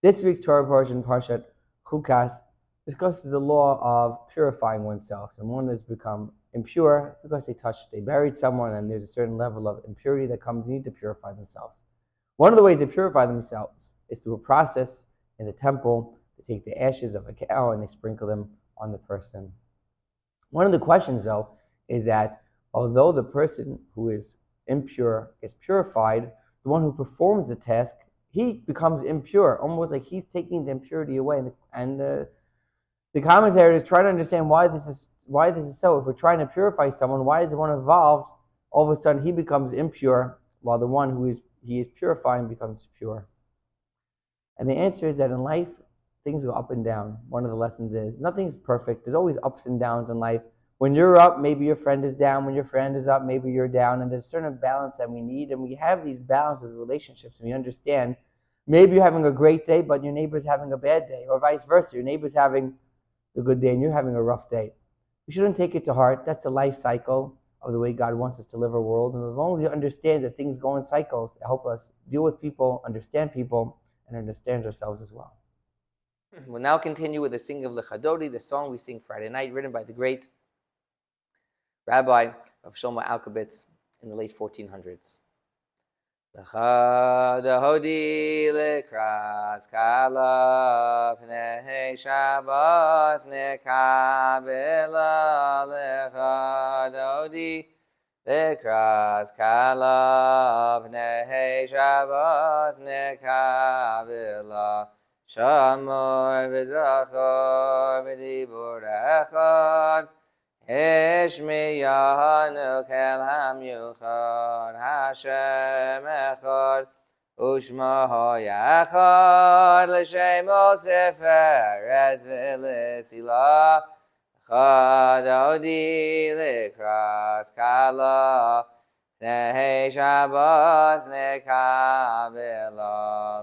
This week's Torah portion, Parshat Chukas, discusses the law of purifying oneself. And one has become impure because they buried someone, and there's a certain level of impurity that comes, need to purify themselves. One of the ways they purify themselves is through a process in the temple. They take the ashes of a cow and they sprinkle them on the person. One of the questions, though, is that although the person who is impure is purified, the one who performs the task, he becomes impure, almost like he's taking the impurity away. And the commentators try to understand why this is so. If we're trying to purify someone, why is the one involved all of a sudden he becomes impure, while the one who he is purifying becomes pure? And the answer is that in life, things go up and down. One of the lessons is nothing's perfect. There's always ups and downs in life. When you're up, maybe your friend is down. When your friend is up, maybe you're down. And there's a certain balance that we need. And we have these balances with relationships. And we understand maybe you're having a great day, but your neighbor's having a bad day. Or vice versa. Your neighbor's having a good day and you're having a rough day. We shouldn't take it to heart. That's the life cycle of the way God wants us to live our world. And as long as we understand that things go in cycles, it helps us deal with people, understand people, and understand ourselves as well. We'll now continue with the singing of Lechadodi, the song we sing Friday night, written by the great Rabbi of Shlomo Alkabetz in the late 1400s. Lechadodi lekras kala pnei Shabbos nekabela lechadodi lekras kala pnei Shabbos nekabela Shamor v'zachor v'dibur echad Hishmiyanu kel hamyuchad Hashem echad Ushmaho yachad L'shemo seferes v'lesila Chadodi l'kras kala Nehi Shabbos nekabela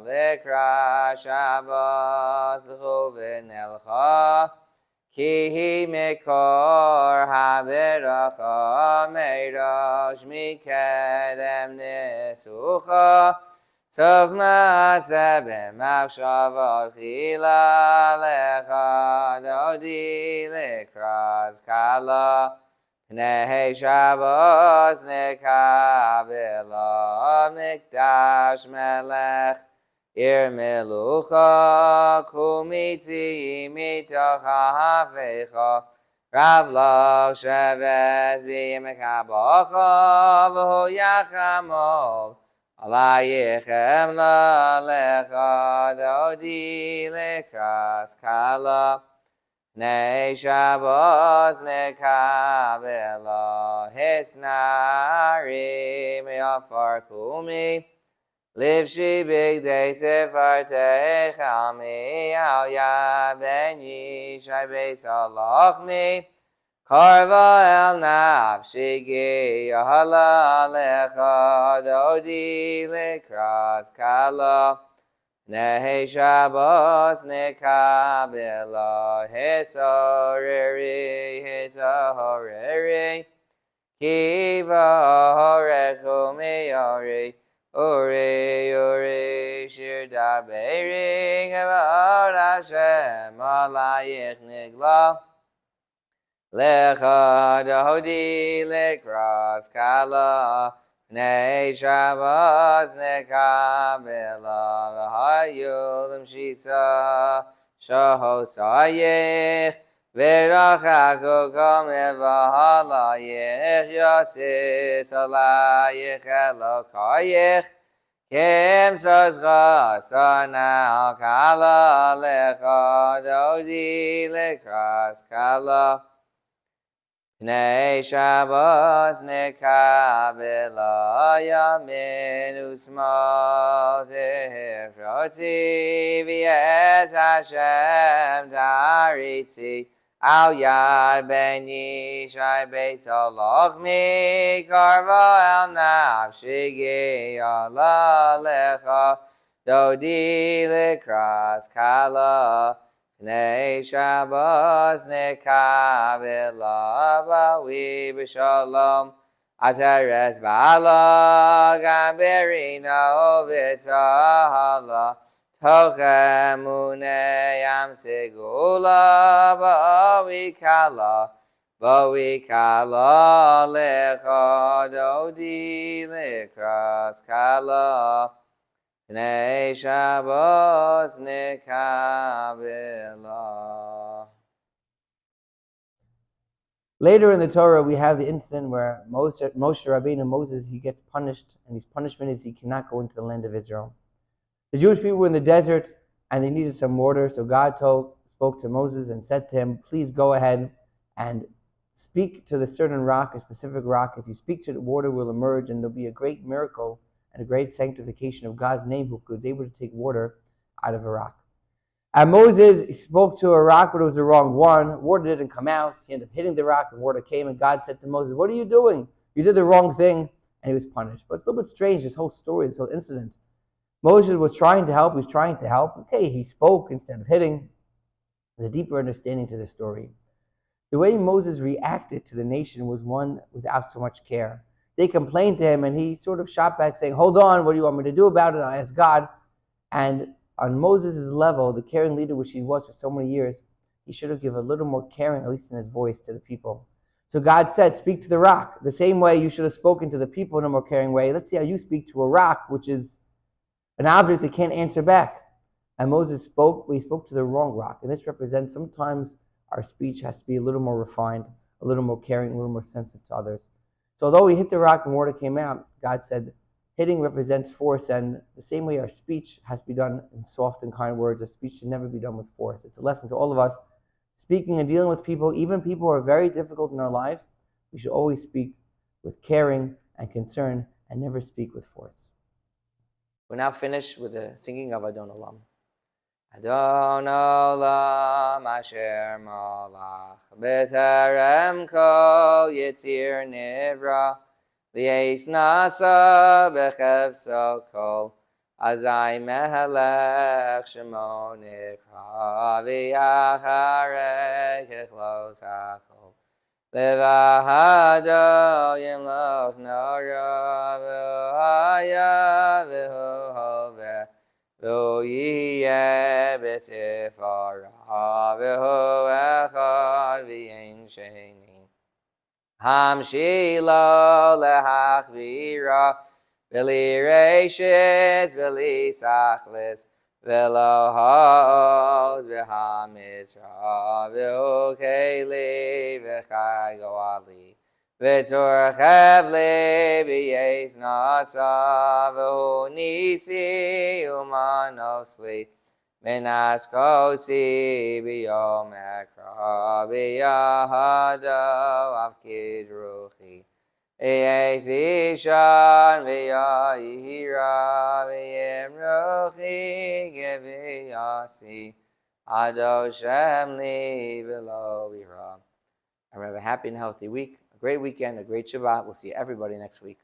L'kras Shabbos l'chuvin elcha Ki hi mikor habiracha Meirosh mikedem nisucha Sov ma'aseh b'machshavot chila Lechadodi l'kras kala Pnei Shabbos nekabela Mikdash melech Ir melucha kumitzi mitoch ha'afecha Rav loch shevet b'yimekabocha V'hu yachamol alayichem la'lechadodi l'kras kala Pnei Shabbos nekabela Hisnari me'afar kumi Livshi bigdei sefartei chami Al yad ben yishai beis alachmi Karva el nafshi giyahala Lechadodi l'kras kala Nehi Shabbos nekabela Hisahoreri Kiva horechu miyori Uri shir daberi Gevod Hashem alayich nigla Lechadodi l'kras kala Pnei Shabbos nekabela V'hayu l'mshisa shahosayich V'rachaku kameh v'halayich Yosis alayich elokayich Kim sozcha sanal kala Lechadodi l'kras kala Pnei Shabbos nekabela Yamin u'smal tifrotzi V'yes Hashem taritzi Al yad ben yishai beis alachmi Karva el nafshi giyala Lechadodi l'kras kala Pnei Shabbos nekabela V'awi b'shalom Atares ba'ala Gam berina ovitzahala Hochamune Yam Segula Ba'vikala Lecha Dodi Lekras Kala Oneg Shabbat Nekabela. Later in the Torah, we have the incident where Moshe Rabbeinu, Moses, he gets punished, and his punishment is he cannot go into the land of Israel. The Jewish people were in the desert, and they needed some water, so God spoke to Moses and said to him, please go ahead and speak to the certain rock, a specific rock. If you speak to it, water will emerge, and there'll be a great miracle and a great sanctification of God's name, who was able to take water out of a rock. And Moses spoke to a rock, but it was the wrong one. Water didn't come out. He ended up hitting the rock, and water came. And God said to Moses, what are you doing? You did the wrong thing. And he was punished. But it's a little bit strange, this whole story, this whole incident. Moses was trying to help. He was trying to help. Okay, he spoke instead of hitting. There's a deeper understanding to the story. The way Moses reacted to the nation was one without so much care. They complained to him, and he sort of shot back saying, hold on, what do you want me to do about it? I asked God. And on Moses' level, the caring leader which he was for so many years, he should have given a little more caring, at least in his voice, to the people. So God said, speak to the rock. The same way you should have spoken to the people in a more caring way. Let's see how you speak to a rock, which is an object that can't answer back. And Moses spoke, but he spoke to the wrong rock. And this represents sometimes our speech has to be a little more refined, a little more caring, a little more sensitive to others. So although he hit the rock and water came out, God said, hitting represents force, and the same way our speech has to be done in soft and kind words, our speech should never be done with force. It's a lesson to all of us. Speaking and dealing with people, even people who are very difficult in our lives, we should always speak with caring and concern and never speak with force. We're now finished with the singing of Adon Olam. Adon Olam Asher Malach B'Terem Kol Yitzir Nivra V'yeis Nasa B'Chefso Kol Azai Mehelech Shemo Nikra V'Yacharei Kechlos HaKol Levahado Yimloch Nora V'Haya V'Hoveh V'Yiyeh B'Sifara V'Hu Echad V'Yein Sheni Hamshilo Lehachvira V'Li Reishis V'Li Sachlis V'Lo Ha'od V'Hamizra V'Hu Keli V'Chai Goali V'Tur Chevli V'Yeis Nasa V'Hu Nisi Umanosli Minas Kosi B'Yom Ekra B'Yahado Avkid Ruchi V'Yeis Ishan V'Yahira V'Yem Ruchi Gev'Yasi Ado Shemli V'Lo V'Ra. Have a happy and healthy week, a great weekend, a great Shabbat. We'll see everybody next week.